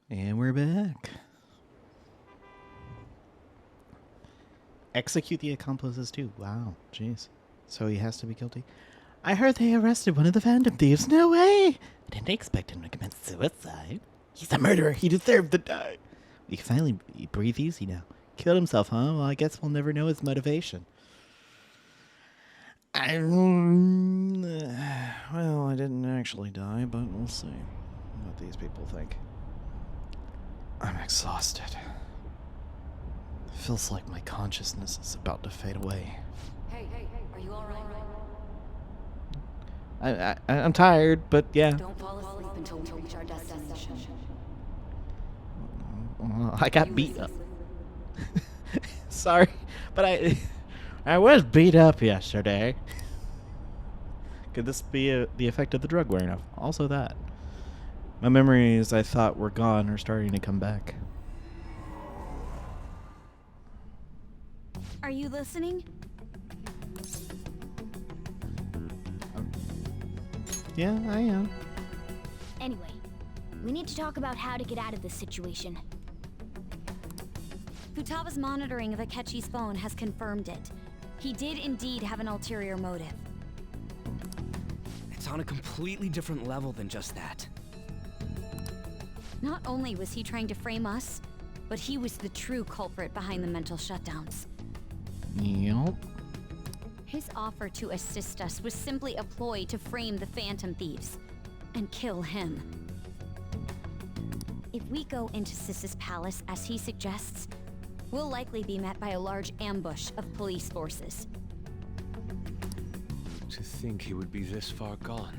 And we're back. Execute the accomplices too. Wow, jeez. So he has to be guilty. I heard they arrested one of the Phantom Thieves. No way! I didn't expect him to commit suicide. He's a murderer. He deserved to die. We can finally breathe easy now. Killed himself, huh? Well, I guess we'll never know his motivation. Well, I didn't actually die, but we'll see what these people think. I'm exhausted. Feels like my consciousness is about to fade away. Hey, are you alright? I'm tired, but yeah. Don't fall asleep until we reach our destination. I got beat up. Sorry, but I was beat up yesterday. Could this be the effect of the drug wearing off? Also that. My memories I thought were gone are starting to come back. Are you listening? Yeah, I am. Anyway, we need to talk about how to get out of this situation. Futaba's monitoring of Akechi's phone has confirmed it. He did indeed have an ulterior motive. It's on a completely different level than just that. Not only was he trying to frame us, but he was the true culprit behind the mental shutdowns. Yup. His offer to assist us was simply a ploy to frame the Phantom Thieves and kill him. If we go into Sis's palace as he suggests, we'll likely be met by a large ambush of police forces. To think he would be this far gone.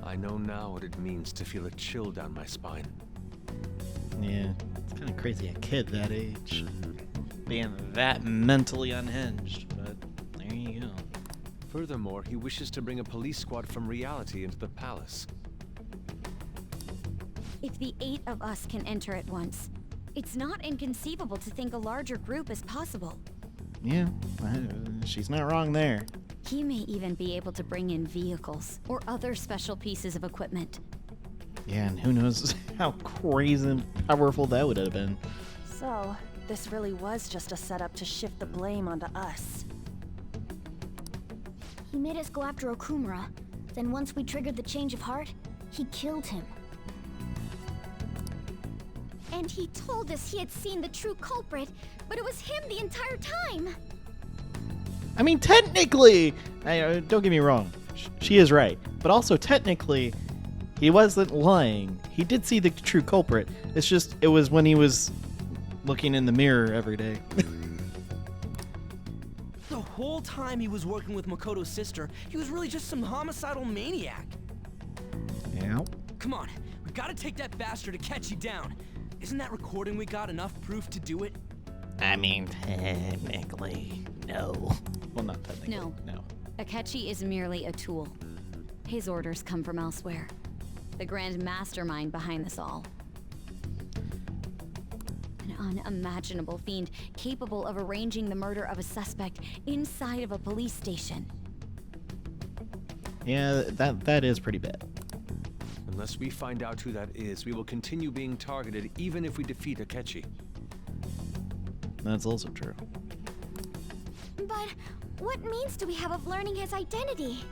I know now what it means to feel a chill down my spine. Yeah, it's kind of crazy a kid that age being that mentally unhinged, but there you go. Furthermore, he wishes to bring a police squad from reality into the palace. If the 8 of us can enter at once, it's not inconceivable to think a larger group is possible. Yeah, she's not wrong there. He may even be able to bring in vehicles or other special pieces of equipment. Yeah, and who knows how crazy and powerful that would have been. So, this really was just a setup to shift the blame onto us. He made us go after Okumura. Then once we triggered the change of heart, he killed him. And he told us he had seen the true culprit, but it was him the entire time. I mean, technically, don't get me wrong, she is right. But also, technically, he wasn't lying. He did see the true culprit. It's just, it was when he was looking in the mirror every day. The whole time he was working with Makoto's sister, he was really just some homicidal maniac. Yeah. Come on, we gotta take that bastard Akechi down. Isn't that recording we got enough proof to do it? I mean, technically, no. Well, not technically. No. No. Akechi is merely a tool. His orders come from elsewhere. The grand mastermind behind this all. An unimaginable fiend capable of arranging the murder of a suspect inside of a police station. Yeah, that is pretty bad. Unless we find out who that is, we will continue being targeted even if we defeat Akechi. That's also true. But what means do we have of learning his identity?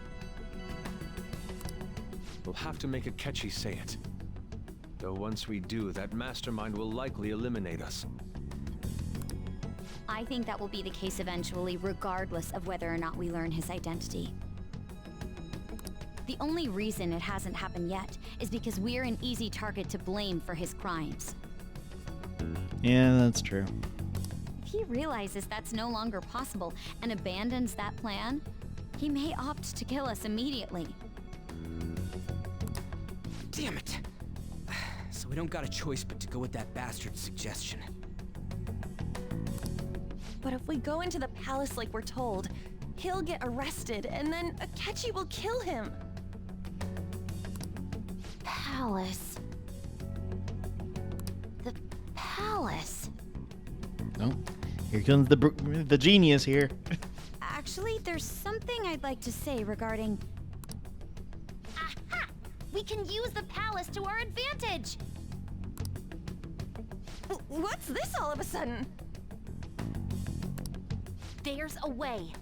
We'll have to make Akechi say it. Though once we do, that mastermind will likely eliminate us. I think that will be the case eventually, regardless of whether or not we learn his identity. The only reason it hasn't happened yet is because we're an easy target to blame for his crimes. Yeah, that's true. If he realizes that's no longer possible and abandons that plan, he may opt to kill us immediately. Damn it. So we don't got a choice but to go with that bastard's suggestion. But if we go into the palace like we're told, he'll get arrested and then Akechi will kill him. Palace. The palace. Oh, here comes the genius here. Actually, there's something I'd like to say regarding... Aha! We can use the palace to our advantage! What's this all of a sudden? There's a way.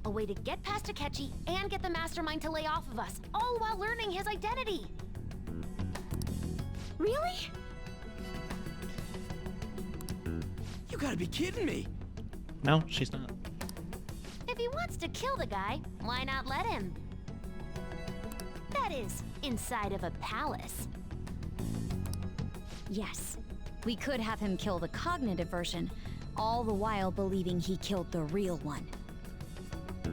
A way to get past Akechi and get the mastermind to lay off of us, all while learning his identity. Really? You gotta be kidding me. No, she's not. If he wants to kill the guy, why not let him? That is, inside of a palace. Yes, we could have him kill the cognitive version, all the while believing he killed the real one.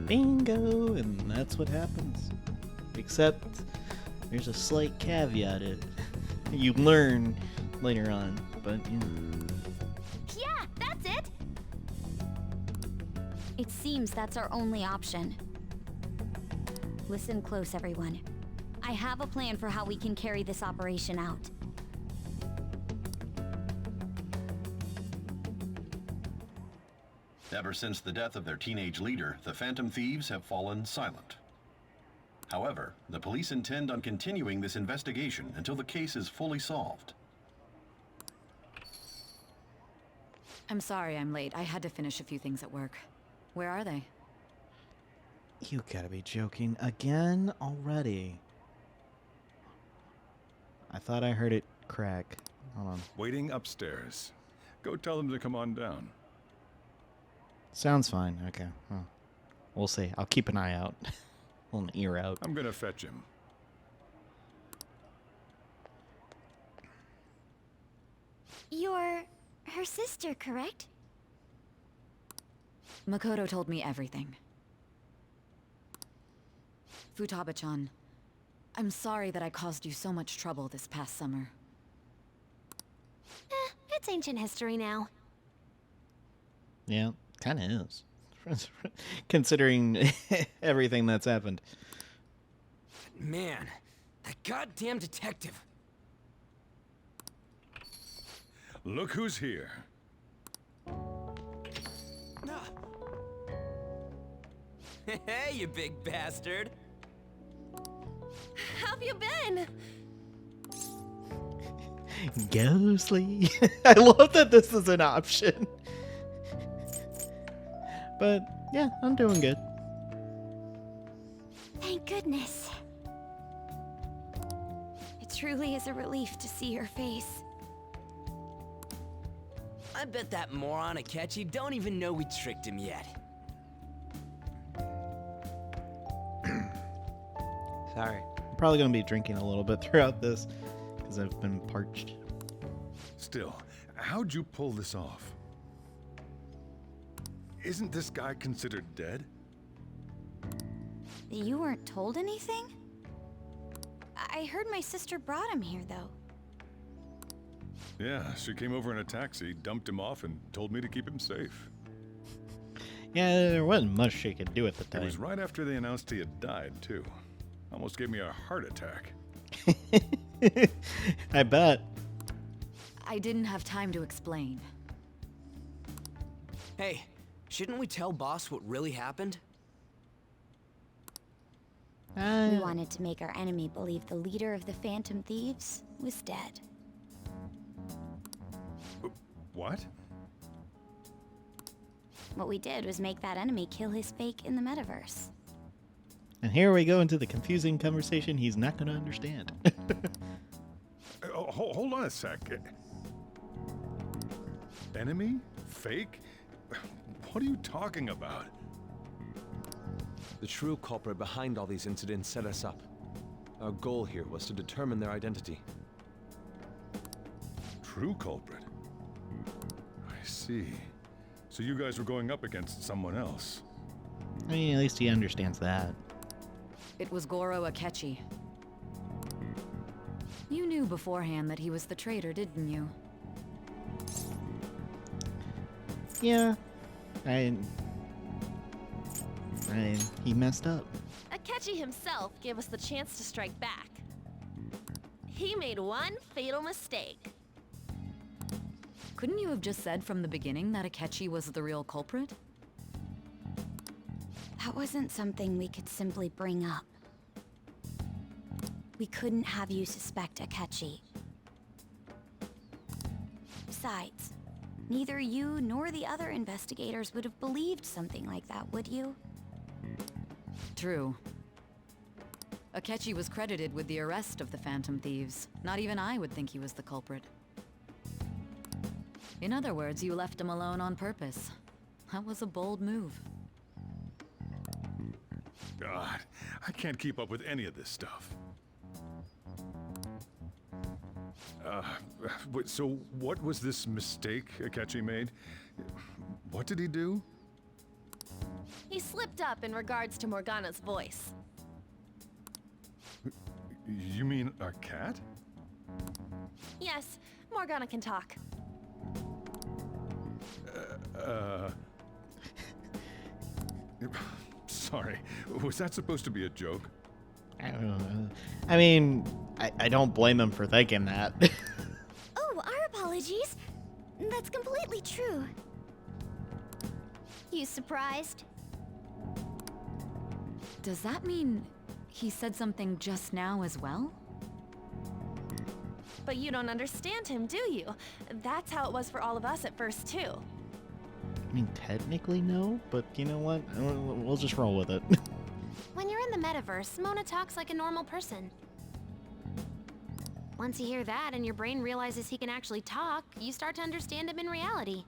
Bingo! And that's what happens. Except, there's a slight caveat. You learn later on, but Yeah, that's it! It seems that's our only option. Listen close, everyone. I have a plan for how we can carry this operation out. Ever since the death of their teenage leader, the Phantom Thieves have fallen silent. However, the police intend on continuing this investigation until the case is fully solved. I'm sorry I'm late. I had to finish a few things at work. Where are they? you gotta be joking again already. I thought I heard it crack. Hold on. Waiting upstairs. Go tell them to come on down. Sounds fine. Okay. Well, we'll see. I'll keep an eye out. Hold an ear out. I'm gonna fetch him. You're her sister, correct? Makoto told me everything. Futaba-chan, I'm sorry that I caused you so much trouble this past summer. It's ancient history now. Yeah, kind of is. Considering everything that's happened. Man, that goddamn detective. Look who's here. Hey, you big bastard. How've you been? Ghostly. I love that this is an option. But yeah, I'm doing good. Thank goodness. It truly is a relief to see your face. I bet that moron Akechi don't even know we tricked him yet. Sorry. I'm probably going to be drinking a little bit throughout this because I've been parched. Still, how'd you pull this off? Isn't this guy considered dead? You weren't told anything? I heard my sister brought him here, though. Yeah, she came over in a taxi, dumped him off, and told me to keep him safe. Yeah, there wasn't much she could do at the It time. was right after they announced he had died, too. Almost gave me a heart attack. I bet. I didn't have time to explain. Hey, shouldn't we tell boss what really happened? We wanted to make our enemy believe the leader of the Phantom Thieves was dead. What? What we did was make that enemy kill his fake in the metaverse. And here we go into the confusing conversation he's not going to understand. Hold on a sec. Enemy? Fake? What are you talking about? The true culprit behind all these incidents set us up. Our goal here was to determine their identity. True culprit? I see. So you guys were going up against someone else. I mean, at least he understands that. It was Goro Akechi. You knew beforehand that he was the traitor, didn't you? Yeah. He messed up. Akechi himself gave us the chance to strike back. He made one fatal mistake. Couldn't you have just said from the beginning that Akechi was the real culprit? That wasn't something we could simply bring up. We couldn't have you suspect Akechi. Besides, neither you nor the other investigators would have believed something like that, would you? True. Akechi was credited with the arrest of the Phantom Thieves. Not even I would think he was the culprit. In other words, you left him alone on purpose. That was a bold move. God, I can't keep up with any of this stuff. So what was this mistake Akechi made? What did he do? He slipped up in regards to Morgana's voice. You mean our cat? Yes, Morgana can talk. Sorry, was that supposed to be a joke? I don't know. I mean, I don't blame him for thinking that. Oh, our apologies. That's completely true. You surprised? Does that mean he said something just now as well? But you don't understand him, do you? That's how it was for all of us at first, too. I mean, technically no, but you know what? We'll just roll with it. When you're in the metaverse, Mona talks like a normal person. Once you hear that and your brain realizes he can actually talk, you start to understand him in reality.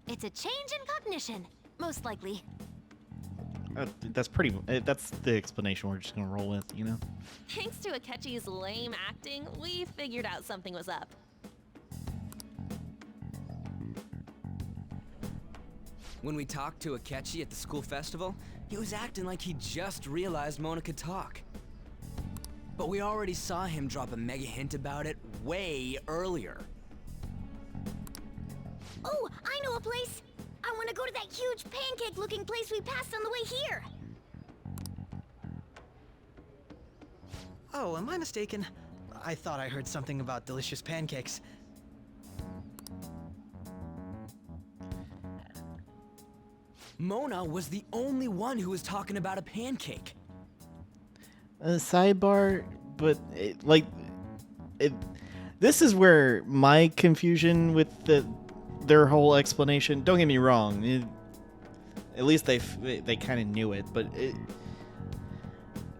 It's a change in cognition, most likely. That's the explanation we're just gonna roll with, you know? Thanks to Akechi's lame acting, we figured out something was up. When we talked to Akechi at the school festival, he was acting like he just realized Mona could talk. But we already saw him drop a mega hint about it way earlier. Oh, I know a place! I want to go to that huge pancake-looking place we passed on the way here! Oh, am I mistaken? I thought I heard something about delicious pancakes. Mona was the only one who was talking about a pancake. Sidebar, but this is where my confusion with their whole explanation. Don't get me wrong. At least they kind of knew it, but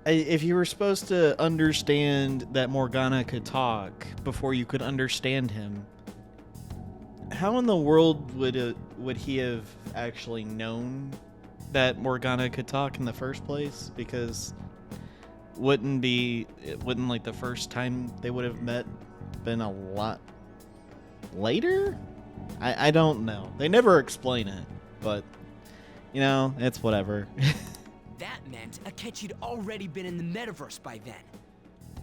if you were supposed to understand that Morgana could talk before you could understand him, how in the world would he have actually known that Morgana could talk in the first place? Because wouldn't like the first time they would have met been a lot later? I don't know. They never explain it, but you know, it's whatever. That meant Akechi'd already been in the metaverse by then.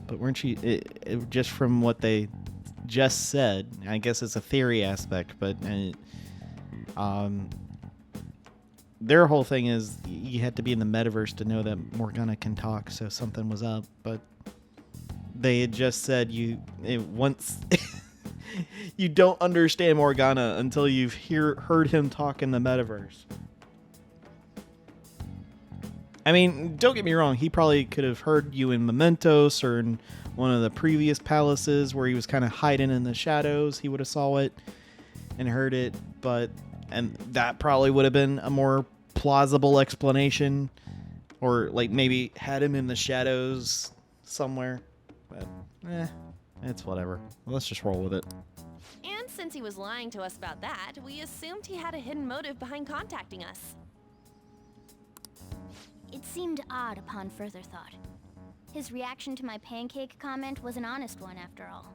But weren't you just from what they just said? I guess it's a theory aspect, but their whole thing is you had to be in the metaverse to know that Morgana can talk, so something was up. But they had just said once you don't understand Morgana until you've heard him talk in the metaverse. I mean, don't get me wrong, he probably could have heard you in Mementos or in one of the previous palaces where he was kind of hiding in the shadows. He would have saw it and heard it, and that probably would have been a more plausible explanation, or like maybe had him in the shadows somewhere. But it's whatever. Let's just roll with it. And since he was lying to us about that, we assumed he had a hidden motive behind contacting us. It seemed odd upon further thought. His reaction to my pancake comment was an honest one, after all.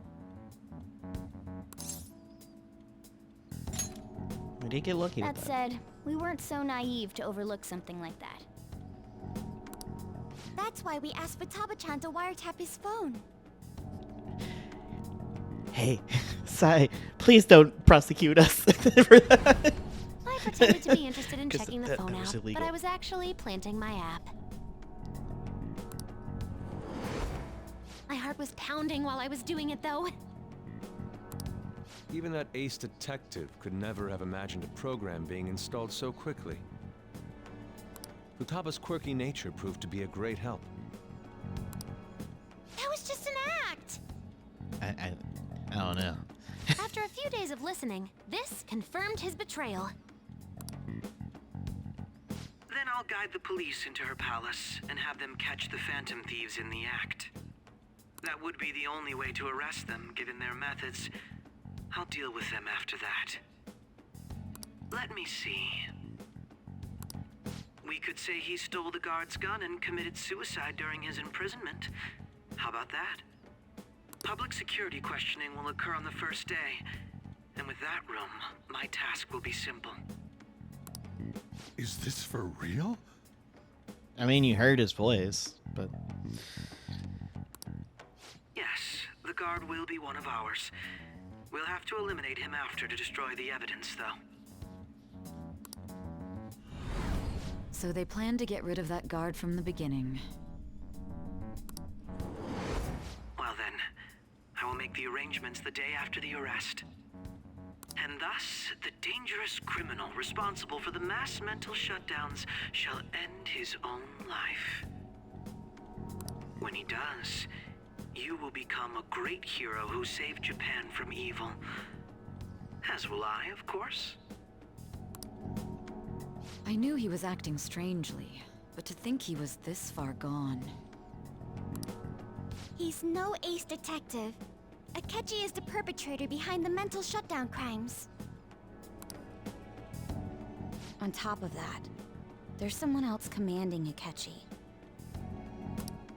We did get lucky with That said, we weren't so naive to overlook something like that. That's why we asked Futaba-chan to wiretap his phone. Hey, Sae, please don't prosecute us for that. I pretended to be interested in 'Cause checking the that phone was out, illegal. but I was actually planting my app. My heart was pounding while I was doing it, though. Even that ace detective could never have imagined a program being installed so quickly. Futaba's quirky nature proved to be a great help. That was just an act! I don't know. of listening. This confirmed his betrayal. Then I'll guide the police into her palace and have them catch the Phantom Thieves in the act. That would be the only way to arrest them, given their methods. I'll deal with them after that. Let me see. We could say he stole the guard's gun and committed suicide during his imprisonment. How about that? Public security questioning will occur on the first day. And with that room, my task will be simple. Is this for real? I mean, you heard his voice, but... Yes, the guard will be one of ours. We'll have to eliminate him after to destroy the evidence, though. So they planned to get rid of that guard from the beginning. Well then, I will make the arrangements the day after the arrest. And thus, the dangerous criminal responsible for the mass mental shutdowns shall end his own life. When he does, you will become a great hero who saved Japan from evil. As will I, of course. I knew he was acting strangely, but to think he was this far gone. He's no ace detective. Akechi is the perpetrator behind the mental shutdown crimes. On top of that, there's someone else commanding Akechi.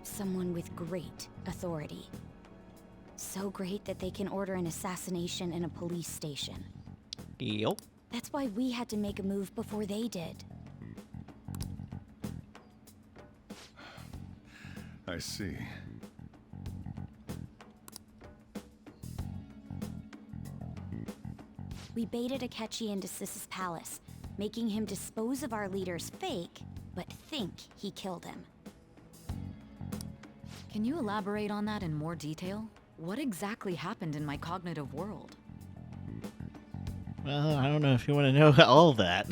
Someone with great authority. So great that they can order an assassination in a police station. Yup. That's why we had to make a move before they did. I see. We baited Akechi into Sis's palace, making him dispose of our leader's fake, but think he killed him. Can you elaborate on that in more detail? What exactly happened in my cognitive world? Well, I don't know if you want to know all that.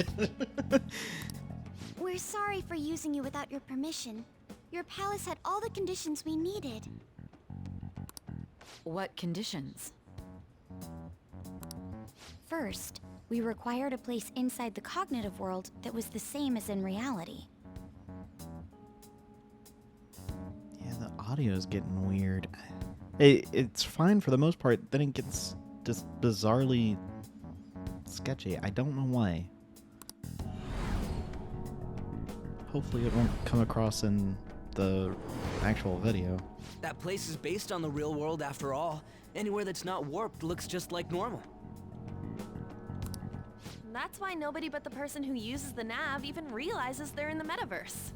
We're sorry for using you without your permission. Your palace had all the conditions we needed. What conditions? First, we required a place inside the cognitive world that was the same as in reality. Yeah, the audio is getting weird. It's fine for the most part, then it gets just bizarrely sketchy. I don't know why. Hopefully it won't come across in the actual video. That place is based on the real world after all. Anywhere that's not warped looks just like normal. That's why nobody but the person who uses the nav even realizes they're in the metaverse.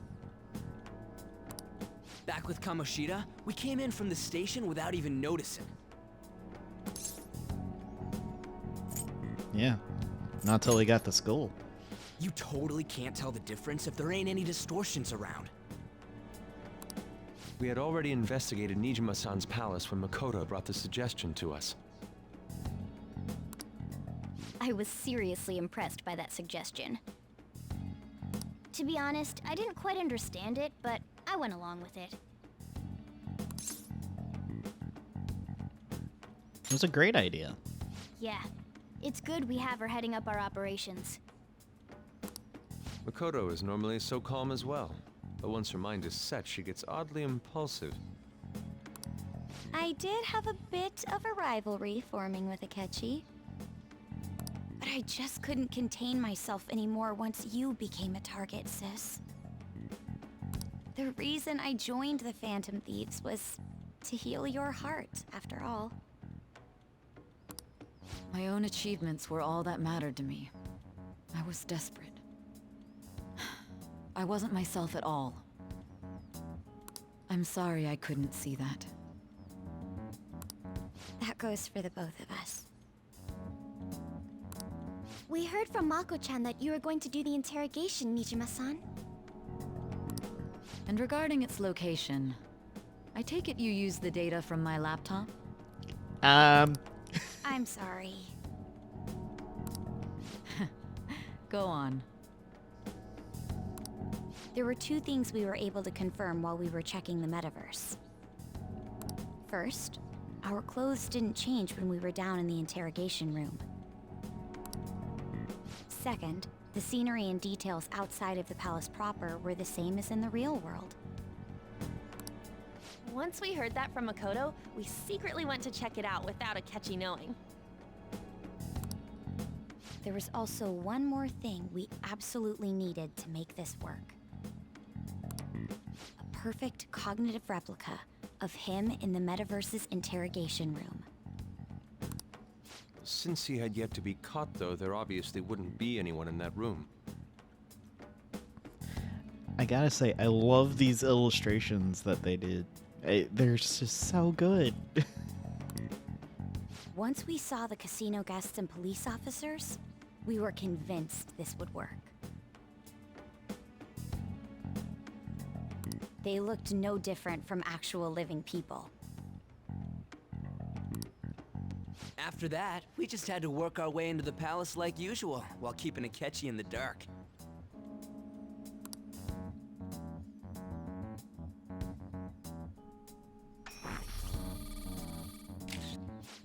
Back with Kamoshida, we came in from the station without even noticing. Yeah, not till we got to school. You totally can't tell the difference if there ain't any distortions around. We had already investigated Nijima-san's palace when Makoto brought the suggestion to us. I was seriously impressed by that suggestion. To be honest, I didn't quite understand it, but I went along with it. It was a great idea. Yeah, it's good we have her heading up our operations. Makoto is normally so calm as well, but once her mind is set, she gets oddly impulsive. I did have a bit of a rivalry forming with Akechi. But I just couldn't contain myself anymore once you became a target, sis. The reason I joined the Phantom Thieves was to heal your heart, after all. My own achievements were all that mattered to me. I was desperate. I wasn't myself at all. I'm sorry I couldn't see that. That goes for the both of us. We heard from Mako-chan that you were going to do the interrogation, Nijima-san. And regarding its location, I take it you used the data from my laptop? I'm sorry. Go on. There were two things we were able to confirm while we were checking the metaverse. First, our clothes didn't change when we were down in the interrogation room. Second, the scenery and details outside of the palace proper were the same as in the real world. Once we heard that from Makoto, we secretly went to check it out without Akechi knowing. There was also one more thing we absolutely needed to make this work. A perfect cognitive replica of him in the metaverse's interrogation room. Since he had yet to be caught, though, there obviously wouldn't be anyone in that room. I gotta say, I love these illustrations that they did. They're just so good. Once we saw the casino guests and police officers, we were convinced this would work. They looked no different from actual living people. After that, we just had to work our way into the palace like usual, while keeping Akechi in the dark.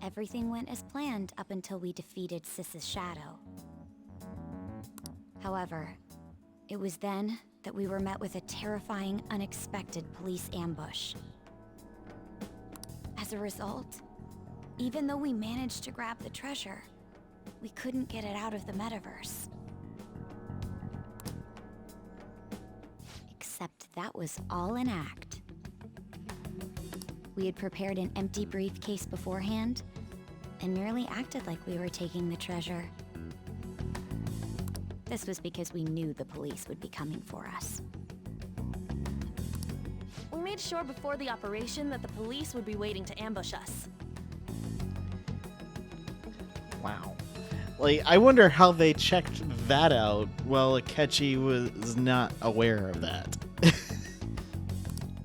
Everything went as planned up until we defeated Sis's shadow. However, it was then that we were met with a terrifying, unexpected police ambush. As a result, even though we managed to grab the treasure, we couldn't get it out of the metaverse. Except that was all an act. We had prepared an empty briefcase beforehand, and merely acted like we were taking the treasure. This was because we knew the police would be coming for us. We made sure before the operation that the police would be waiting to ambush us. Wow. Like, I wonder how they checked that out while Akechi was not aware of that.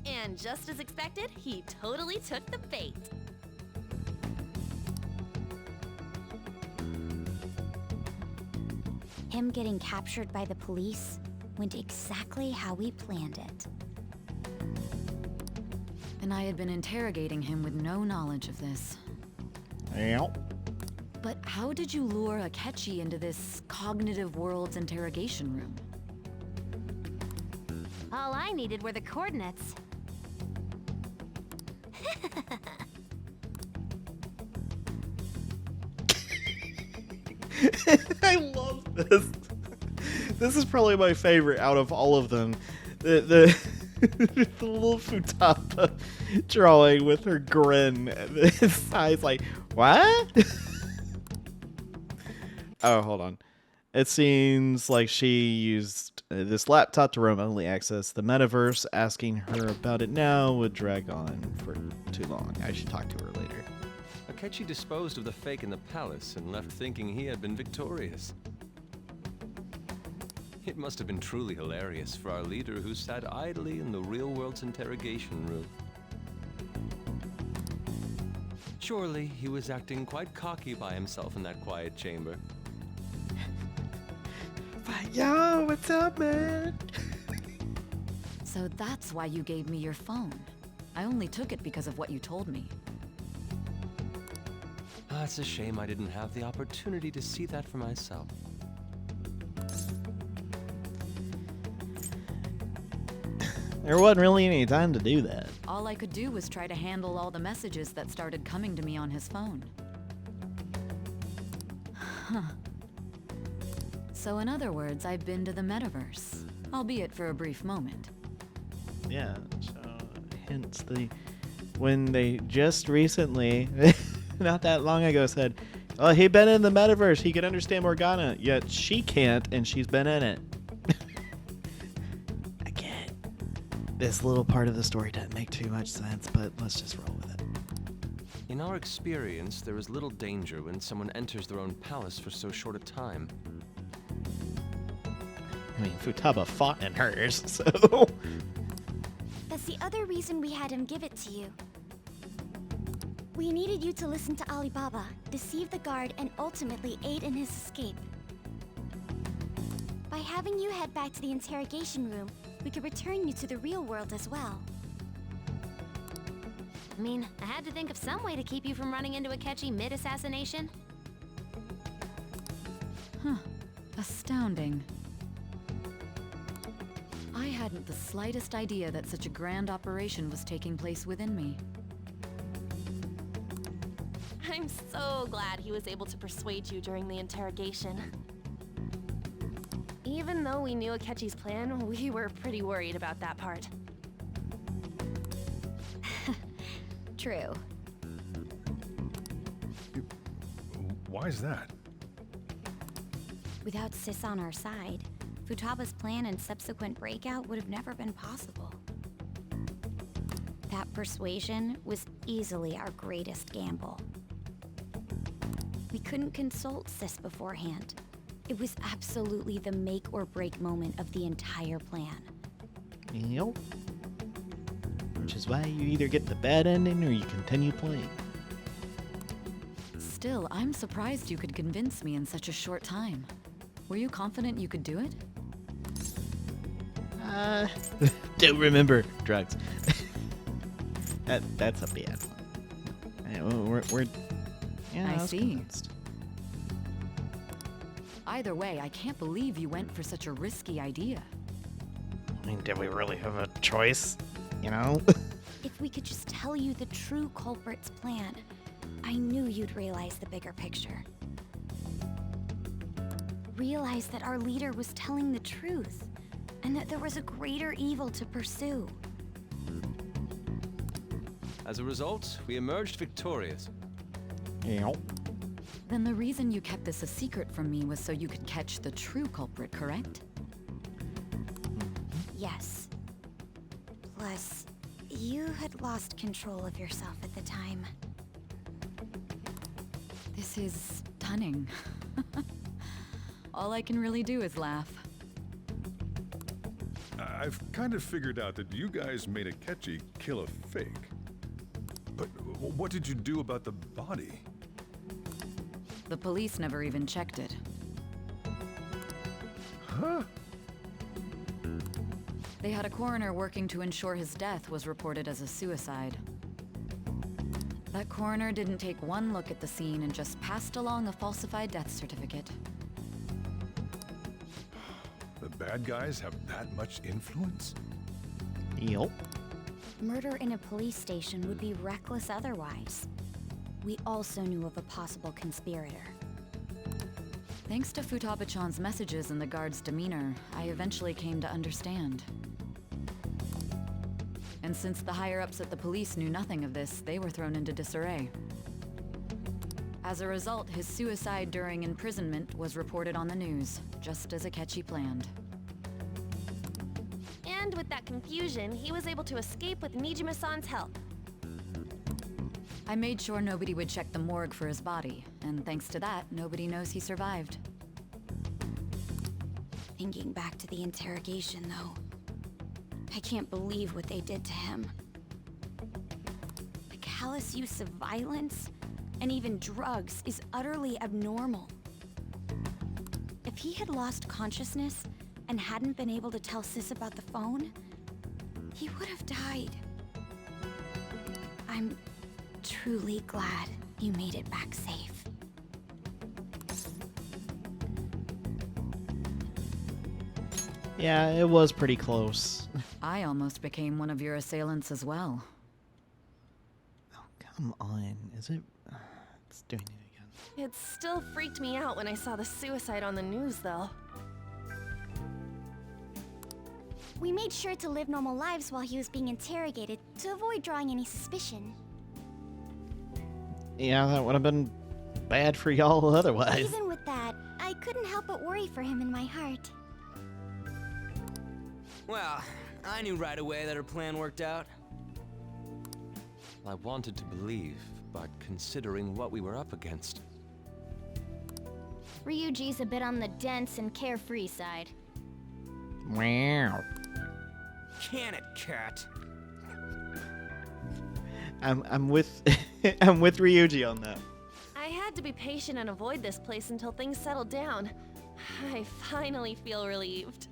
And just as expected, he totally took the bait. Him getting captured by the police went exactly how we planned it. And I had been interrogating him with no knowledge of this. Yep. But how did you lure Akechi into this cognitive world's interrogation room? All I needed were the coordinates. I love this. This is probably my favorite out of all of them. The little Futaba drawing with her grin. His eyes like, what? Oh, hold on. It seems like she used this laptop to remotely access the metaverse. Asking her about it now would drag on for too long. I should talk to her later. Akechi disposed of the fake in the palace and left thinking he had been victorious. It must have been truly hilarious for our leader who sat idly in the real world's interrogation room. Surely he was acting quite cocky by himself in that quiet chamber. Yo, what's up, man? So that's why you gave me your phone. I only took it because of what you told me. It's a shame I didn't have the opportunity to see that for myself. There wasn't really any time to do that. All I could do was try to handle all the messages that started coming to me on his phone. Huh. So in other words, I've been to the metaverse, albeit for a brief moment. Yeah, so hence when they just recently, not that long ago, said, oh, he been in the metaverse, he can understand Morgana, yet she can't, and she's been in it. Again, this little part of the story doesn't make too much sense, but let's just roll with it. In our experience, there is little danger when someone enters their own palace for so short a time. I mean, Futaba fought in hers, so... That's the other reason we had him give it to you. We needed you to listen to Alibaba, deceive the guard, and ultimately aid in his escape. By having you head back to the interrogation room, we could return you to the real world as well. I mean, I had to think of some way to keep you from running into Akechi mid-assassination. Huh. Astounding. I hadn't the slightest idea that such a grand operation was taking place within me. I'm so glad he was able to persuade you during the interrogation. Even though we knew Akechi's plan, we were pretty worried about that part. True. Why's that? Without Sis on our side, Futaba's plan and subsequent breakout would have never been possible. That persuasion was easily our greatest gamble. We couldn't consult Sis beforehand. It was absolutely the make or break moment of the entire plan. Yep. Which is why you either get the bad ending or you continue playing. Still, I'm surprised you could convince me in such a short time. Were you confident you could do it? Don't remember drugs. That's a bad one. Yeah, yeah, I was see. convinced. Either way, I can't believe you went for such a risky idea. I mean, did we really have a choice? You know? If we could just tell you the true culprit's plan, I knew you'd realize the bigger picture. Realize that our leader was telling the truth, and that there was a greater evil to pursue. As a result, we emerged victorious. Yep. Then the reason you kept this a secret from me was so you could catch the true culprit, correct? Yes. Plus, you had lost control of yourself at the time. This is stunning. All I can really do is laugh. I've kind of figured out that you guys made Akechi kill a fake. But what did you do about the body? The police never even checked it. Huh? They had a coroner working to ensure his death was reported as a suicide. That coroner didn't take one look at the scene and just passed along a falsified death certificate. The bad guys have that much influence? Yep. Murder in a police station would be reckless otherwise. We also knew of a possible conspirator. Thanks to Futaba-chan's messages and the guard's demeanor, I eventually came to understand. And since the higher-ups at the police knew nothing of this, they were thrown into disarray. As a result, his suicide during imprisonment was reported on the news, just as Akechi planned. And with that confusion, he was able to escape with Nijima-san's help. I made sure nobody would check the morgue for his body, and thanks to that, nobody knows he survived. Thinking back to the interrogation, though, I can't believe what they did to him. The callous use of violence, and even drugs, is utterly abnormal. If he had lost consciousness and hadn't been able to tell Sis about the phone, he would have died. I'm truly glad you made it back safe. Yeah, it was pretty close. I almost became one of your assailants as well. Oh, come on. Is it? It's doing it again. It still freaked me out when I saw the suicide on the news, though. We made sure to live normal lives while he was being interrogated to avoid drawing any suspicion. Yeah, that would have been bad for y'all otherwise. Even with that, I couldn't help but worry for him in my heart. Well, I knew right away that her plan worked out. I wanted to believe, but considering what we were up against. Ryuji's a bit on the dense and carefree side. Wow. Can it, cat? I'm with I'm with Ryuji on that. I had to be patient and avoid this place until things settled down. I finally feel relieved.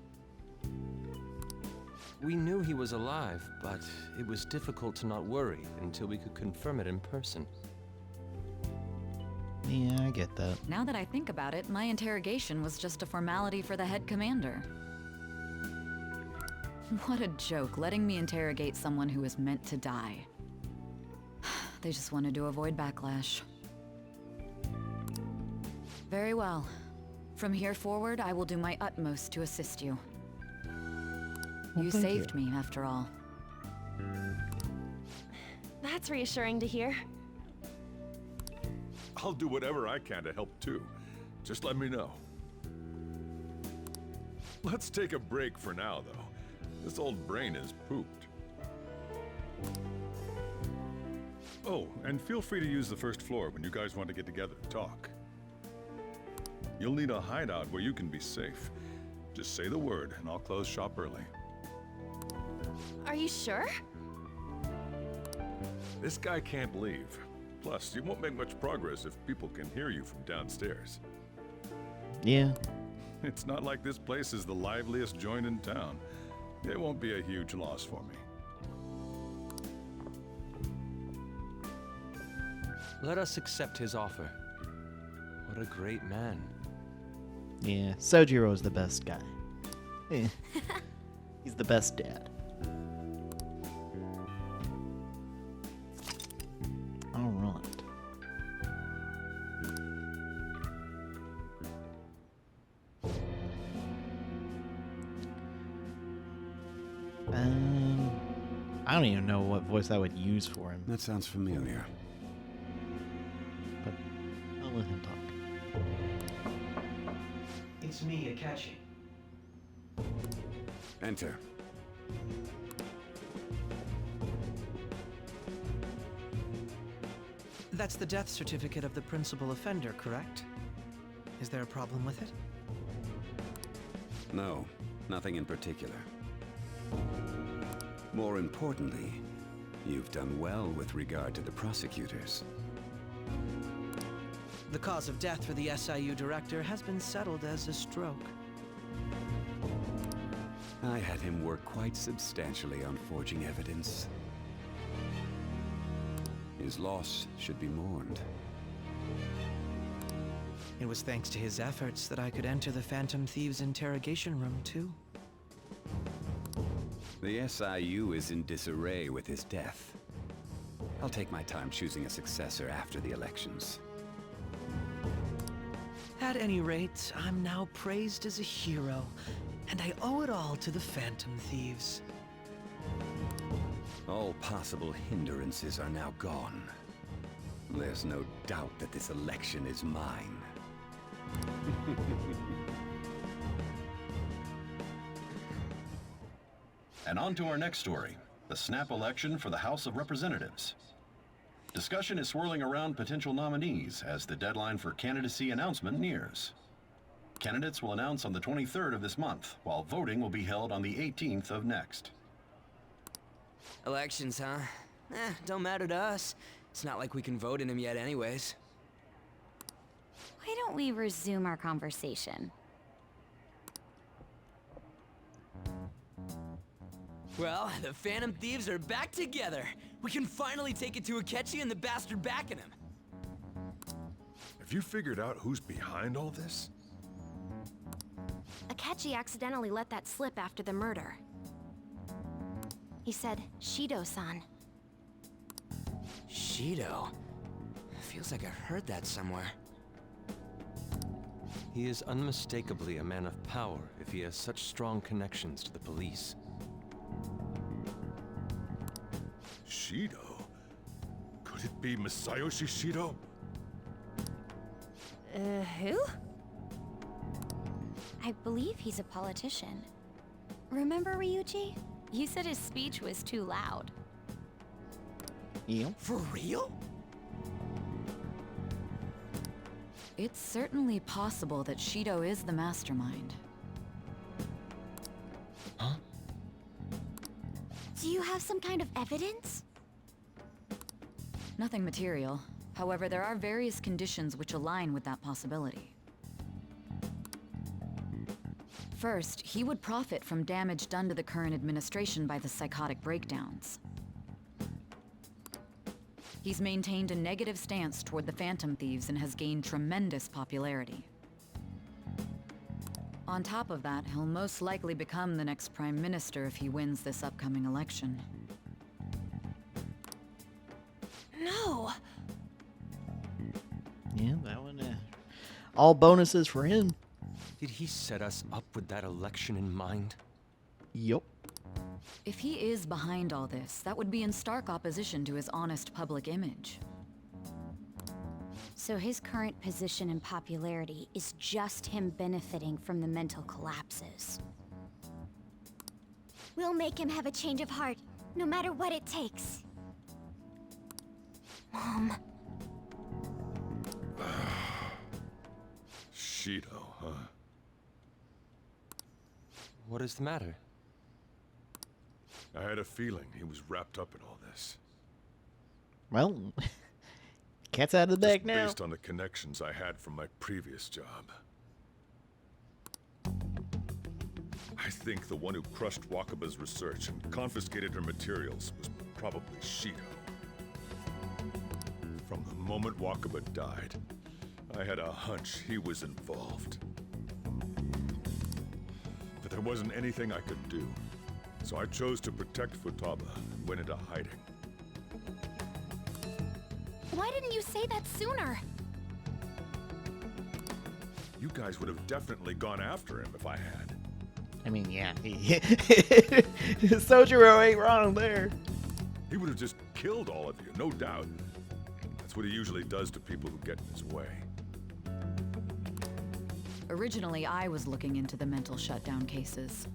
We knew he was alive, but it was difficult to not worry until we could confirm it in person. Yeah, I get that. Now that I think about it, my interrogation was just a formality for the head commander. What a joke, letting me interrogate someone who was meant to die. They just wanted to avoid backlash. Very well. From here forward, I will do my utmost to assist you. Well, You thank saved me, after all. That's reassuring to hear. I'll do whatever I can to help too. Just let me know. Let's take a break for now, though. This old brain is pooped. Oh, and feel free to use the first floor when you guys want to get together and talk. You'll need a hideout where you can be safe. Just say the word, and I'll close shop early. Are you sure? This guy can't leave. Plus, you won't make much progress if people can hear you from downstairs. Yeah. It's not like this place is the liveliest joint in town. It won't be a huge loss for me. Let us accept his offer. What a great man. Yeah, Sojiro's the best guy. Eh. He's the best dad. Alright. I don't even know what voice I would use for him, That sounds familiar. but I'll let him talk. It's me, Akachi. Enter. That's the death certificate of the principal offender, correct? Is there a problem with it? No, nothing in particular. More importantly, you've done well with regard to the prosecutors. The cause of death for the SIU director has been settled as a stroke. I had him work quite substantially on forging evidence. His loss should be mourned. It was thanks to his efforts that I could enter the Phantom Thieves' interrogation room, too. The SIU is in disarray with his death. I'll take my time choosing a successor after the elections. At any rate, I'm now praised as a hero, and I owe it all to the Phantom Thieves. All possible hindrances are now gone. There's no doubt that this election is mine. And on to our next story, the snap election for the House of Representatives. Discussion is swirling around potential nominees as the deadline for candidacy announcement nears. Candidates will announce on the 23rd of this month, while voting will be held on the 18th of next. Elections, huh? Don't matter to us. It's not like we can vote in them yet anyways. Why don't we resume our conversation? Well, the Phantom Thieves are back together. We can finally take it to Akechi and the bastard backing him. Have you figured out who's behind all this? Akechi accidentally let that slip after the murder. He said, Shido-san. Shido? Feels like I've heard that somewhere. He is unmistakably a man of power if he has such strong connections to the police. Shido? Could it be Masayoshi Shido? Who? I believe he's a politician. Remember, Ryuji? You said his speech was too loud. Yeah. For real? It's certainly possible that Shido is the mastermind. Huh? Do you have some kind of evidence? Nothing material. However, there are various conditions which align with that possibility. First, he would profit from damage done to the current administration by the psychotic breakdowns. He's maintained a negative stance toward the Phantom Thieves and has gained tremendous popularity. On top of that, he'll most likely become the next Prime Minister if he wins this upcoming election. No! Yeah, that one. All bonuses for him. Did he set us up with that election in mind? Yup. If he is behind all this, that would be in stark opposition to his honest public image. So his current position and popularity is just him benefiting from the mental collapses. We'll make him have a change of heart, no matter what it takes. Mom. Shido, huh? What is the matter? I had a feeling he was wrapped up in all this. Well, cat's out of the bag Just now. based on the connections I had from my previous job. I think the one who crushed Wakaba's research and confiscated her materials was probably Shido. From the moment Wakaba died, I had a hunch he was involved. But there wasn't anything I could do, so I chose to protect Futaba and went into hiding. Why didn't you say that sooner? You guys would have definitely gone after him if I had. I mean, yeah. Sojiro ain't wrong there. He would have just killed all of you, no doubt. That's what he usually does to people who get in his way. Originally, I was looking into the mental shutdown cases.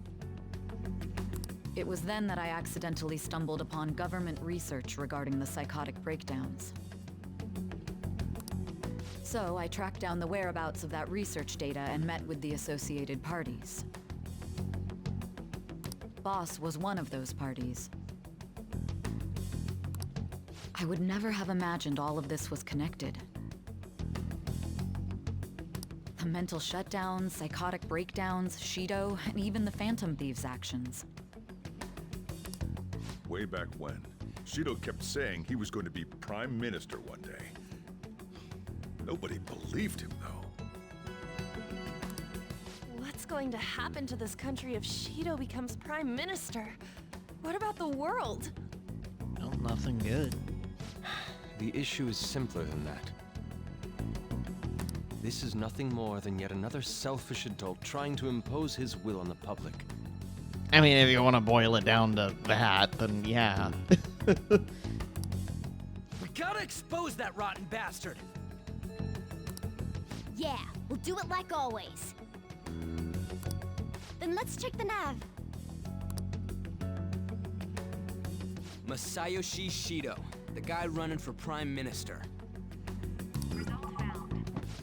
It was then that I accidentally stumbled upon government research regarding the psychotic breakdowns. So I tracked down the whereabouts of that research data and met with the associated parties. Boss was one of those parties. I would never have imagined all of this was connected. The mental shutdowns, psychotic breakdowns, Shido, and even the Phantom Thieves' actions. Way back when, Shido kept saying he was going to be Prime Minister one day. Nobody believed him, though. What's going to happen to this country if Shido becomes Prime Minister? What about the world? Well, nothing good. The issue is simpler than that. This is nothing more than yet another selfish adult trying to impose his will on the public. I mean, if you want to boil it down to that, then yeah. We gotta expose that rotten bastard! Yeah, we'll do it like always. Then let's check the nav. Masayoshi Shido, the guy running for Prime Minister.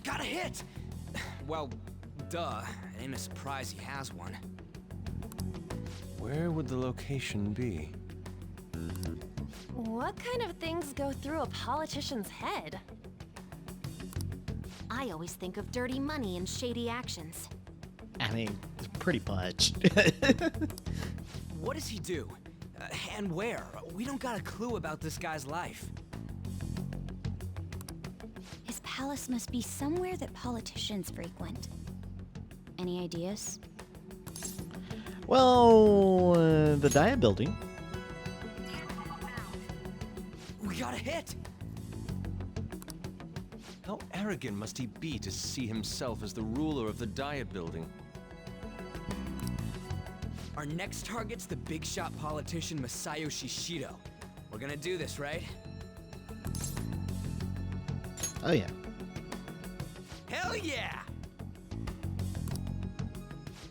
Got a hit! Well, duh. It ain't a surprise he has one. Where would the location be? What kind of things go through a politician's head? I always think of dirty money and shady actions. I mean, pretty much. What does he do? And where? We don't got a clue about this guy's life. His palace must be somewhere that politicians frequent. Any ideas? Well, the Diet Building. We got a hit! How arrogant must he be to see himself as the ruler of the Diet Building? Our next target's the big shot politician Masayoshi Shido. We're gonna do this, right? Oh, yeah. Hell yeah!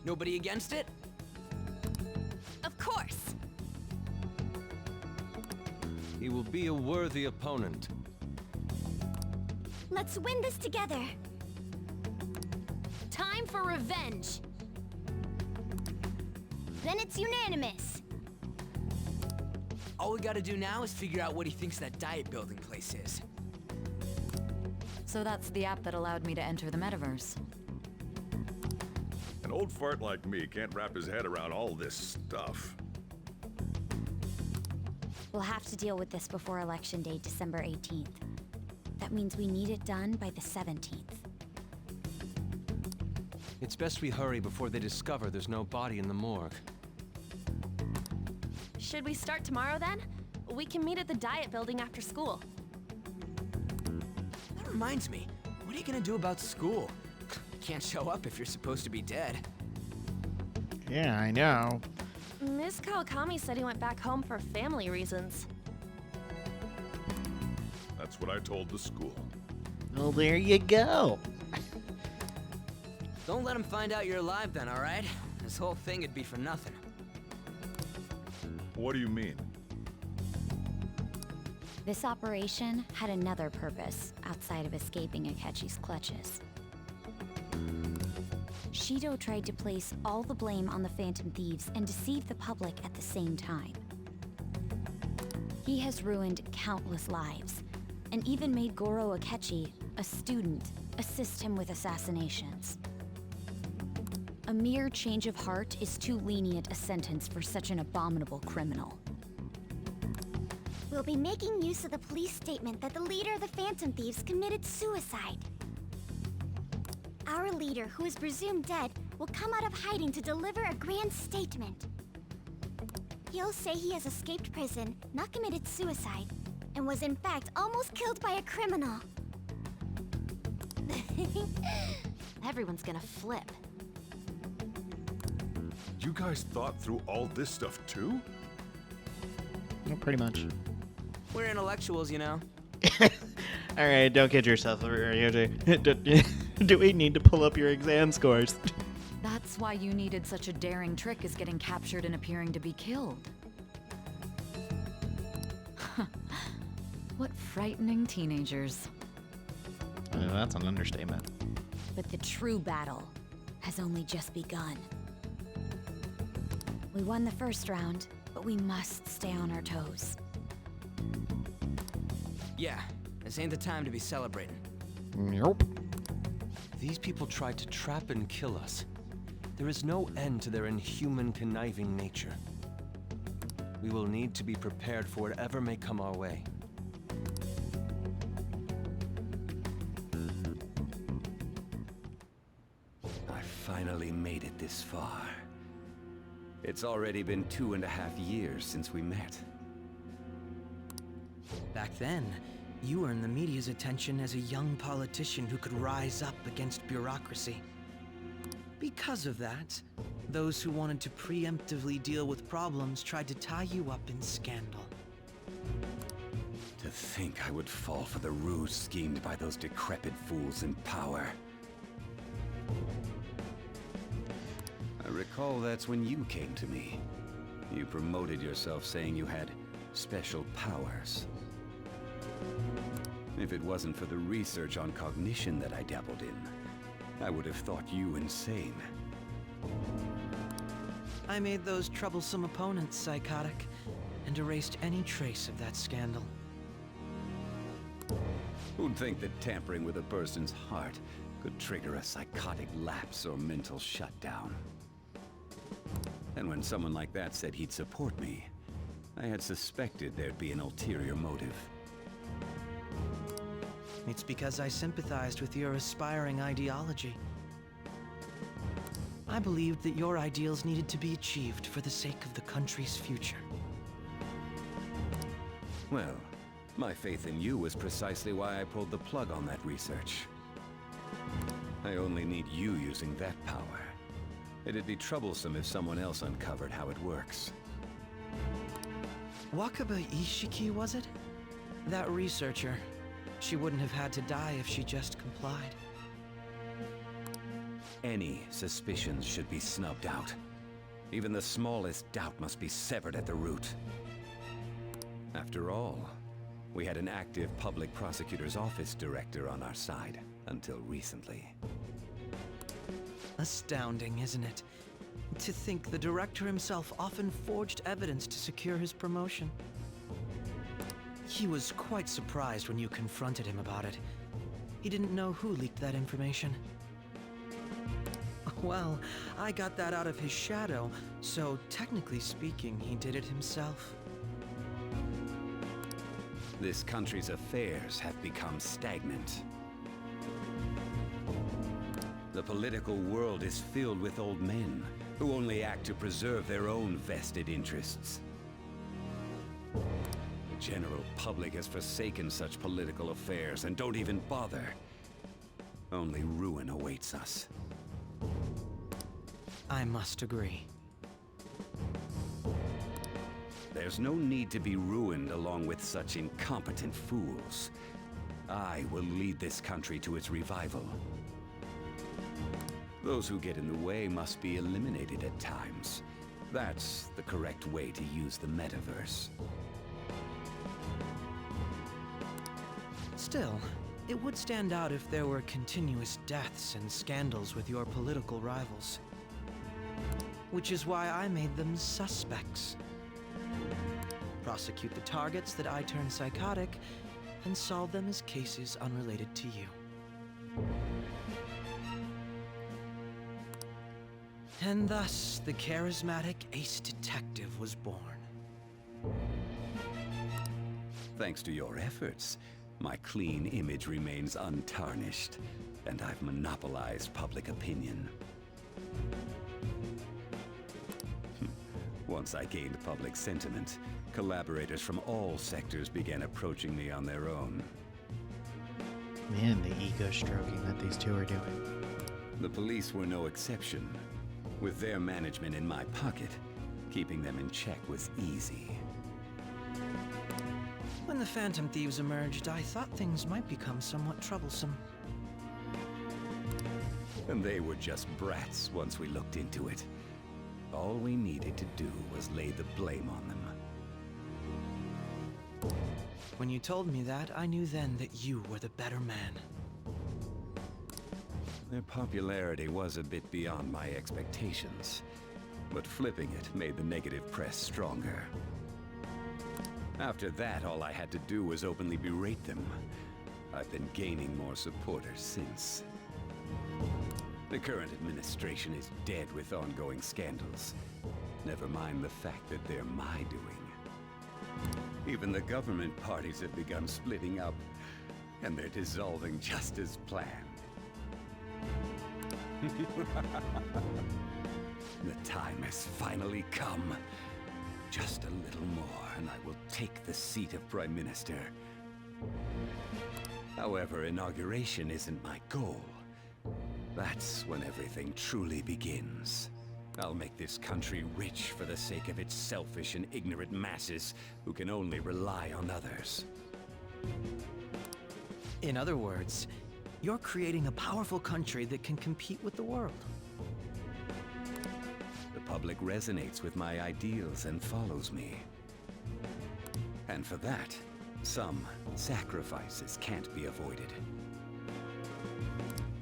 Nobody against it? Of course! He will be a worthy opponent. Let's win this together. Time for revenge! Then it's unanimous. All we gotta do now is figure out what he thinks that diet building place is. So that's the app that allowed me to enter the metaverse. An old fart like me can't wrap his head around all this stuff. We'll have to deal with this before Election Day, December 18th. That means we need it done by the 17th. It's best we hurry before they discover there's no body in the morgue. Should we start tomorrow then? We can meet at the Diet Building after school. That reminds me, what are you gonna do about school? Can't show up if you're supposed to be dead. Yeah, I know. Ms. Kawakami said he went back home for family reasons. That's what I told the school. Well, there you go. Don't let him find out you're alive then, alright? This whole thing would be for nothing. What do you mean? This operation had another purpose outside of escaping Akechi's clutches. Shido tried to place all the blame on the Phantom Thieves and deceive the public at the same time. He has ruined countless lives, and even made Goro Akechi, a student, assist him with assassinations. A mere change of heart is too lenient a sentence for such an abominable criminal. We'll be making use of the police statement that the leader of the Phantom Thieves committed suicide. Our leader, who is presumed dead, will come out of hiding to deliver a grand statement. He'll say he has escaped prison, not committed suicide, and was in fact almost killed by a criminal. Everyone's gonna flip. You guys thought through all this stuff too? Yeah, pretty much. We're intellectuals, you know. All right, don't kid yourself, Ryuji. Do we need to pull up your exam scores? That's why you needed such a daring trick as getting captured and appearing to be killed. What frightening teenagers. That's an understatement. But the true battle has only just begun. We won the first round, but we must stay on our toes. Yeah, this ain't the time to be celebrating. Nope. These people tried to trap and kill us. There is no end to their inhuman, conniving nature. We will need to be prepared for whatever may come our way. I finally made it this far. It's already been 2.5 years since we met. Back then, you earned the media's attention as a young politician who could rise up against bureaucracy. Because of that, those who wanted to preemptively deal with problems tried to tie you up in scandal. To think I would fall for the ruse schemed by those decrepit fools in power. I recall that's when you came to me. You promoted yourself saying you had special powers. If it wasn't for the research on cognition that I dabbled in, I would have thought you insane. I made those troublesome opponents psychotic, and erased any trace of that scandal. Who'd think that tampering with a person's heart could trigger a psychotic lapse or mental shutdown? And when someone like that said he'd support me, I had suspected there'd be an ulterior motive. It's because I sympathized with your aspiring ideology. I believed that your ideals needed to be achieved for the sake of the country's future. Well, my faith in you was precisely why I pulled the plug on that research. I only need you using that power. It'd be troublesome if someone else uncovered how it works. Wakaba Ishiki, was it? That researcher. She wouldn't have had to die if she just complied. Any suspicions should be snubbed out. Even the smallest doubt must be severed at the root. After all, we had an active public prosecutor's office director on our side, until recently. Astounding, isn't it? To think the director himself often forged evidence to secure his promotion. He was quite surprised when you confronted him about it. He didn't know who leaked that information. Well, I got that out of his shadow, so technically speaking, he did it himself. this country's affairs have become stagnant. The political world is filled with old men who only act to preserve their own vested interests. The general public has forsaken such political affairs and don't even bother. Only ruin awaits us. I must agree. There's no need to be ruined along with such incompetent fools. I will lead this country to its revival. Those who get in the way must be eliminated at times. That's the correct way to use the metaverse. Still, it would stand out if there were continuous deaths and scandals with your political rivals. Which is why I made them suspects. Prosecute the targets that I turn psychotic, and solve them as cases unrelated to you. And thus, the charismatic ace detective was born. Thanks to your efforts, my clean image remains untarnished, and I've monopolized public opinion. Once I gained public sentiment, collaborators from all sectors began approaching me on their own. Man, the ego stroking that these two are doing. The police were no exception. With their management in my pocket, keeping them in check was easy. When the Phantom Thieves emerged, I thought things might become somewhat troublesome. And they were just brats once we looked into it. All we needed to do was lay the blame on them. When you told me that, I knew then that you were the better man. Their popularity was a bit beyond my expectations, but flipping it made the negative press stronger. After that, all I had to do was openly berate them. I've been gaining more supporters since. The current administration is dead with ongoing scandals. Never mind the fact that they're my doing. Even the government parties have begun splitting up, and they're dissolving just as planned. The time has finally come. Just a little more, and I will take the seat of Prime Minister. However, inauguration isn't my goal. That's when everything truly begins. I'll make this country rich for the sake of its selfish and ignorant masses who can only rely on others. In other words, you're creating a powerful country that can compete with the world. The public resonates with my ideals and follows me. And for that, some sacrifices can't be avoided.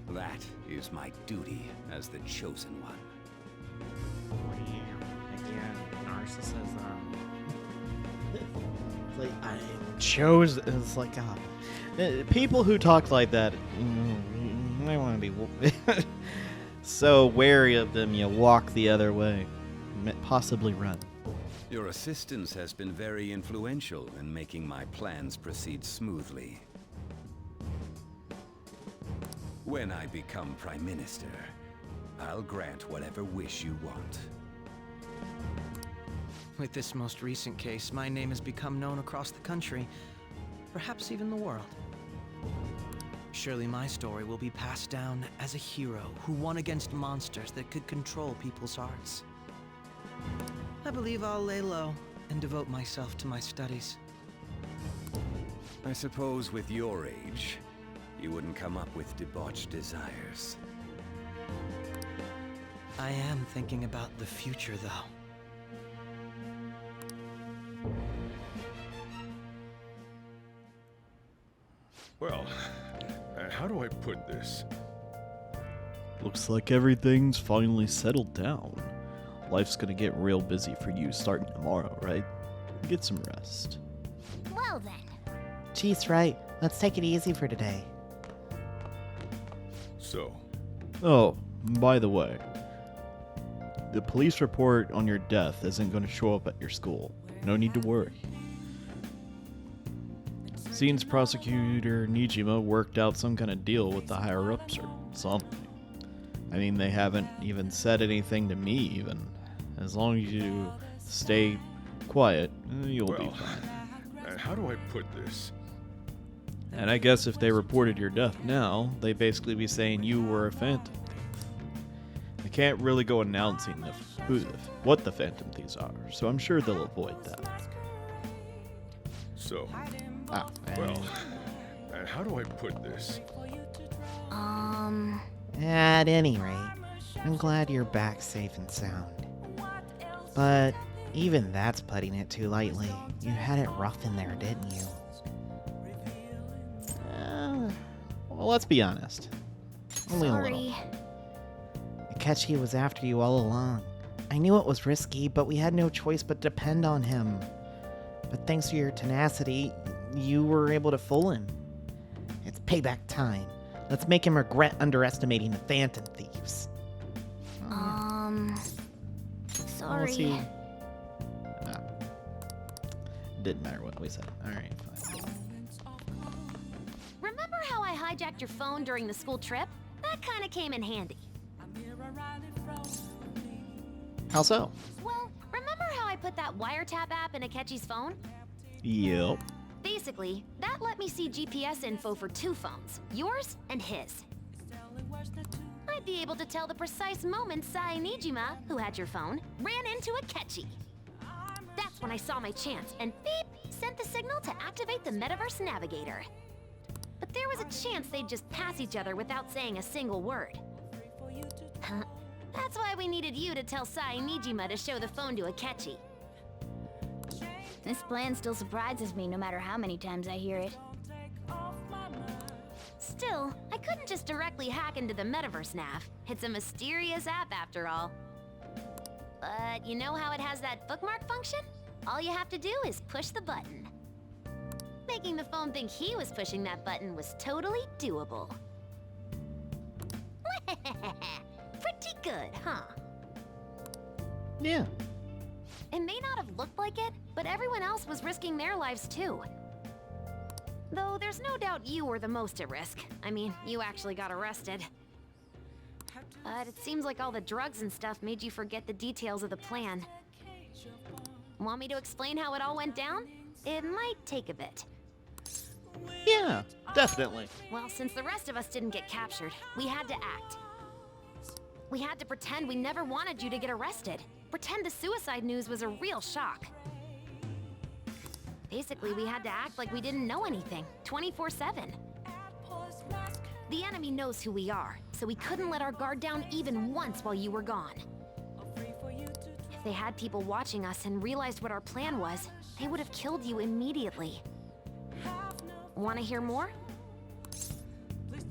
That is my duty as the chosen one. Again, narcissism. It's like, I chose. It's like, people who talk like that, I want to be so wary of them. You walk the other way, possibly run. Your assistance has been very influential in making my plans proceed smoothly. When I become Prime Minister, I'll grant whatever wish you want. With this most recent case, my name has become known across the country, perhaps even the world. Surely my story will be passed down as a hero who won against monsters that could control people's hearts. I believe I'll lay low and devote myself to my studies. I suppose with your age, you wouldn't come up with debauched desires. I am thinking about the future, though. Well, how do I put this? Looks like everything's finally settled down. Life's gonna get real busy for you starting tomorrow, right? Get some rest. Well then. Chief's right. Let's take it easy for today. So, Oh, by the way, the police report on your death isn't going to show up at your school. No need to worry. Seems Prosecutor Nijima worked out some kind of deal with the higher-ups or something. I mean, they haven't even said anything to me, even. As long as you stay quiet, you'll be fine. How do I put this? And I guess if they reported your death now, they'd basically be saying you were a Phantom Thief. They can't really go announcing what the Phantom Thieves are, so I'm sure they'll avoid that. So, Ah, well, how do I put this? At any rate, I'm glad you're back safe and sound. But even that's putting it too lightly. You had it rough in there, didn't you? Well, let's be honest. Only a little. Akechi was after you all along. I knew it was risky, but we had no choice but to depend on him. But thanks to your tenacity, you were able to fool him. It's payback time. Let's make him regret underestimating the Phantom Thieves. Sorry. Didn't matter what we said. Alright, fine. Remember how I hijacked your phone during the school trip? That kind of came in handy. How so? Well, remember how I put that wiretap app in Akechi's phone? Yep. Basically, that let me see GPS info for 2 phones, yours and his. I'd be able to tell the precise moment Sae Nijima, who had your phone, ran into Akechi. That's when I saw my chance and beep, sent the signal to activate the Metaverse Navigator. But there was a chance they'd just pass each other without saying a single word. That's why we needed you to tell Sae Nijima to show the phone to Akechi. This plan still surprises me no matter how many times I hear it. Still, I couldn't just directly hack into the Metaverse Nav. It's a mysterious app after all. But you know how it has that bookmark function? All you have to do is push the button. Making the phone think he was pushing that button was totally doable. Pretty good, huh? Yeah. It may not have looked like it, but everyone else was risking their lives too. Though there's no doubt you were the most at risk. I mean, you actually got arrested. But it seems like all the drugs and stuff made you forget the details of the plan. Want me to explain how it all went down? It might take a bit. Yeah, definitely. Well, since the rest of us didn't get captured, we had to act. We had to pretend we never wanted you to get arrested. Pretend the suicide news was a real shock. Basically, we had to act like we didn't know anything, 24/7. The enemy knows who we are, so we couldn't let our guard down even once while you were gone. If they had people watching us and realized what our plan was, they would have killed you immediately. Want to hear more?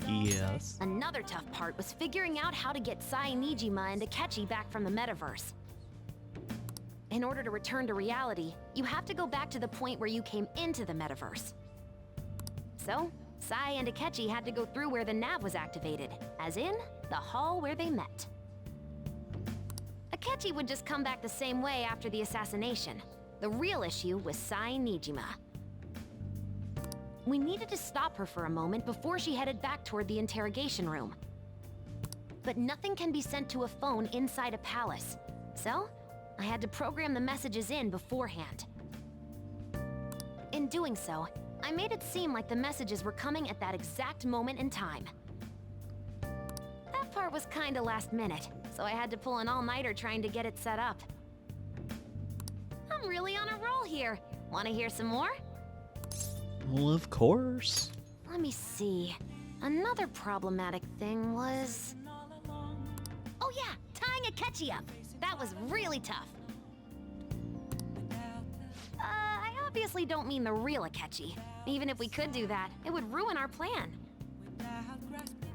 Yes. Another tough part was figuring out how to get Sae Nijima and Akechi back from the metaverse. In order to return to reality, you have to go back to the point where you came into the metaverse. So, Sae and Akechi had to go through where the nav was activated, as in, the hall where they met. Akechi would just come back the same way after the assassination. The real issue was Sae Nijima. We needed to stop her for a moment before she headed back toward the interrogation room. But nothing can be sent to a phone inside a palace, so I had to program the messages in beforehand. In doing so, I made it seem like the messages were coming at that exact moment in time. That part was kinda last minute, so I had to pull an all-nighter trying to get it set up. I'm really on a roll here. Wanna hear some more? Well, of course. Let me see. Another problematic thing was... Oh yeah, tying Akechi up. That was really tough. I obviously don't mean the real Akechi. Even if we could do that, it would ruin our plan.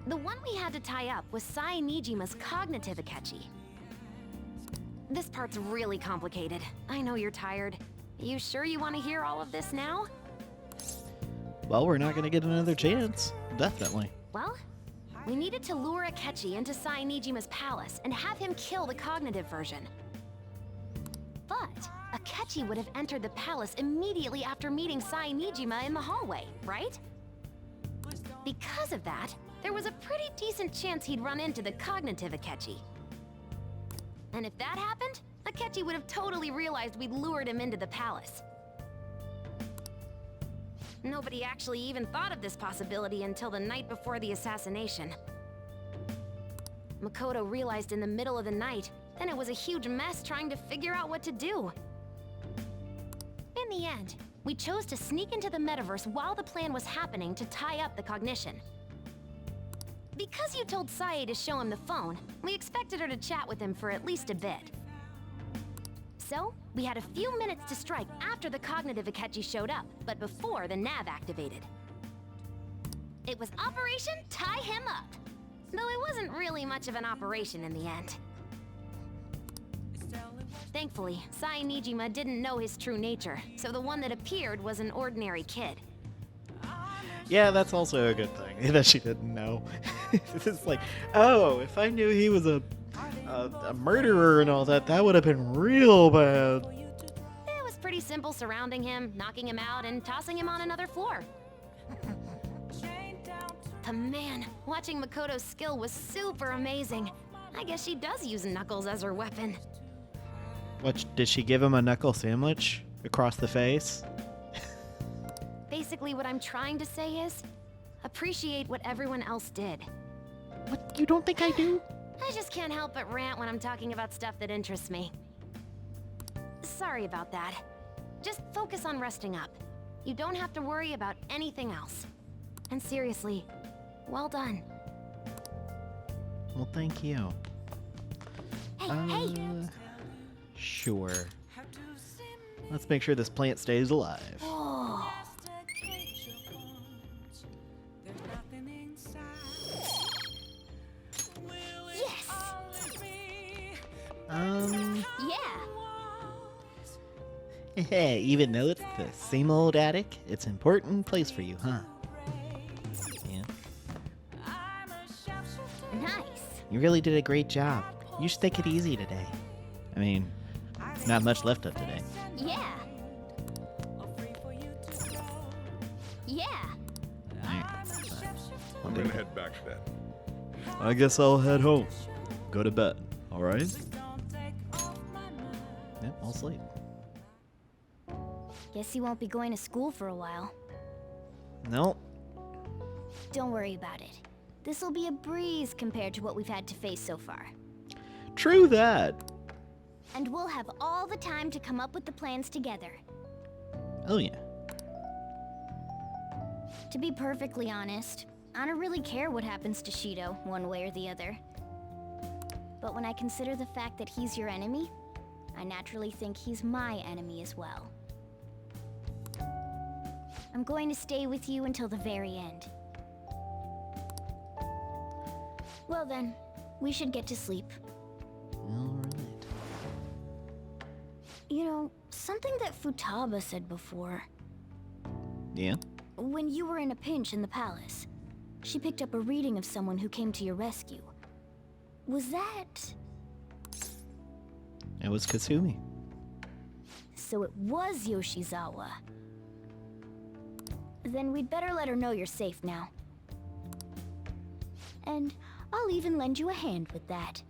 The one we had to tie up was Sae Nijima's cognitive Akechi. This part's really complicated. I know you're tired. You sure you want to hear all of this now? Well, we're not going to get another chance. Definitely. Well, we needed to lure Akechi into Sae Nijima's palace and have him kill the cognitive version. But Akechi would have entered the palace immediately after meeting Sae Nijima in the hallway, right? Because of that, there was a pretty decent chance he'd run into the cognitive Akechi. And if that happened, Akechi would have totally realized we'd lured him into the palace. Nobody actually even thought of this possibility until the night before the assassination. Makoto realized in the middle of the night, then it was a huge mess trying to figure out what to do. In the end, we chose to sneak into the metaverse while the plan was happening to tie up the cognition. Because you told Sae to show him the phone, we expected her to chat with him for at least a bit. So, we had a few minutes to strike after the cognitive Akechi showed up, but before the nav activated. It was Operation Tie Him Up, though it wasn't really much of an operation in the end. Thankfully, Sae Nijima didn't know his true nature, so the one that appeared was an ordinary kid. Yeah, that's also a good thing that she didn't know. It's like, oh, if I knew he was a murderer and all that, that would have been real bad. It was pretty simple surrounding him, knocking him out, and tossing him on another floor. But man, watching Makoto's skill was super amazing. I guess she does use knuckles as her weapon. What, did she give him a knuckle sandwich across the face? Basically, what I'm trying to say is, appreciate what everyone else did. What, you don't think I do? I just can't help but rant when I'm talking about stuff that interests me. Sorry about that. Just focus on resting up. You don't have to worry about anything else. And seriously, well done. Well, thank you. Hey! Sure. Let's make sure this plant stays alive. Oh. Yes! Yeah. Even though it's the same old attic, it's an important place for you, huh? Yeah. Nice. You really did a great job. You should take it easy today. I mean, not much left of today. Yeah. Yeah. I'm gonna head back then. I guess I'll head home. Go to bed, alright? Yep, I'll sleep. Guess you won't be going to school for a while. Nope. Don't worry about it. This'll be a breeze compared to what we've had to face so far. True that. And we'll have all the time to come up with the plans together. Oh yeah. To be perfectly honest, I don't really care what happens to Shido, one way or the other. But when I consider the fact that he's your enemy, I naturally think he's my enemy as well. I'm going to stay with you until the very end. Well then, we should get to sleep. Alright. You know, something that Futaba said before. Yeah? When you were in a pinch in the palace, she picked up a reading of someone who came to your rescue. Was that... It was Kasumi. So it was Yoshizawa. Then we'd better let her know you're safe now. And I'll even lend you a hand with that.